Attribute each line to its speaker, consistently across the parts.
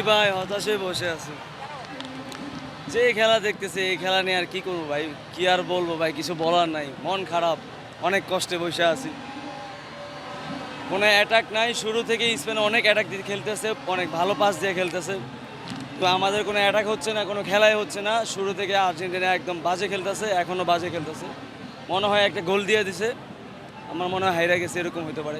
Speaker 1: ভাই হতাশে বসে আছি। যে খেলা দেখতেছে এই খেলা নিয়ে আর কি করবো ভাই, কি আর বলবো ভাই, কিছু বলার নাই, মন খারাপ, অনেক কষ্টে বসে আছি। কোনো অ্যাটাক নাই, শুরু থেকে স্পেন অনেক অ্যাটাক দিয়ে খেলতেছে, অনেক ভালো পাস দিয়ে খেলতেছে, তো আমাদের কোনো অ্যাটাক হচ্ছে না, কোনো খেলাই হচ্ছে না। শুরু থেকে আর্জেন্টিনা একদম বাজে খেলতেছে, এখনও বাজে খেলতেছে। মনে হয় একটা গোল দিয়ে দিছে, আমার মনে হয় হাইরা গেছে, এরকম হতে পারে।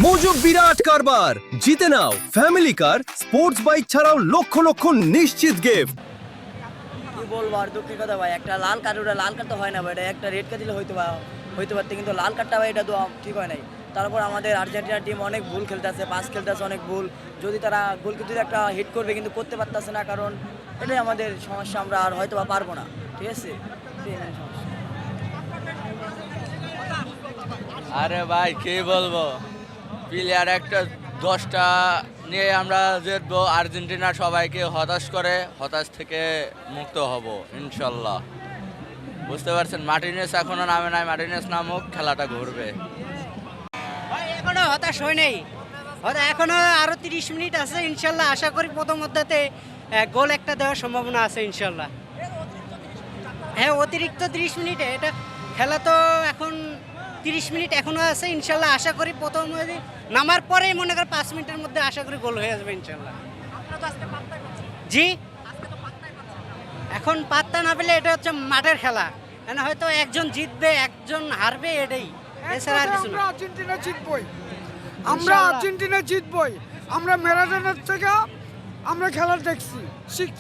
Speaker 2: মজুব বিরাট কারবার, জিতে নাও ফ্যামিলি কার, স্পোর্টস বাইক ছাড়াও লক্ষ লক্ষ নিশ্চিত গিফট।
Speaker 3: কি বলবো আর দুঃখের কথা ভাই, একটা লাল কার্ড, ওটা লাল কার্ড তো হয় না ভাই, এটা একটা রেড কার্ড দিলে হইতে পারতে, কিন্তু লাল কার্ডটা ভাই এটা তো ঠিক হয় নাই। তারপর আমাদের আর্জেন্টিনা টিম অনেক ভুল খেলতেছে, পাস খেলতেছে অনেক ভুল, যদি তারা গোলকে যদি একটা হিট করবে কিন্তু করতে পারতেছে না, কারণ এটাই আমাদের সমস্যা, আমরা আর হয়তো বা পারবো না, ঠিক আছে, এটাই আমাদের সমস্যা।
Speaker 4: আরে ভাই কি বলবো, প্লেয়ার একটা 10টা নিয়ে আমরা জিতবো, আর্জেন্টিনা সবাইকে হতাশ করে, হতাশ থেকে মুক্ত হব ইনশাল্লাহ। বুঝতে পারছেন, মার্টিনেস এখনো নামে নাই, মার্টিনেস নামুক, খেলাটা ঘুরবে।
Speaker 5: ভাই এখনো হতাশ হয় নাই, এখনো আরো 30 মিনিট আছে ইনশাল্লাহ। আশা করি প্রথম অর্ধে গোল একটা দেওয়ার সম্ভাবনা আছে ইনশাল্লাহ। হ্যাঁ, অতিরিক্ত 30 মিনিটে এটা খেলা তো এখন 30 মিনিট এখনো আছে ইনশাল্লাহ। আশা করি প্রথম নামার পরেই মনে করেন 5 মিনিটের মধ্যে আশা করি গোল হয়ে আসবে ইনশাল্লাহ। জি, এখন পাত্তা না পেলে এটা হচ্ছে মাঠের খেলা, মানে হয়তো একজন জিতবে একজন হারবে, এটাই, এছাড়া আর কিছু না।
Speaker 6: আমরা আর্জেন্টিনা জিতবই, আমরা আর্জেন্টিনা জিতবই। আমরা ম্যারাডোনার থেকে আমরা খেলা দেখছি, শিখছি।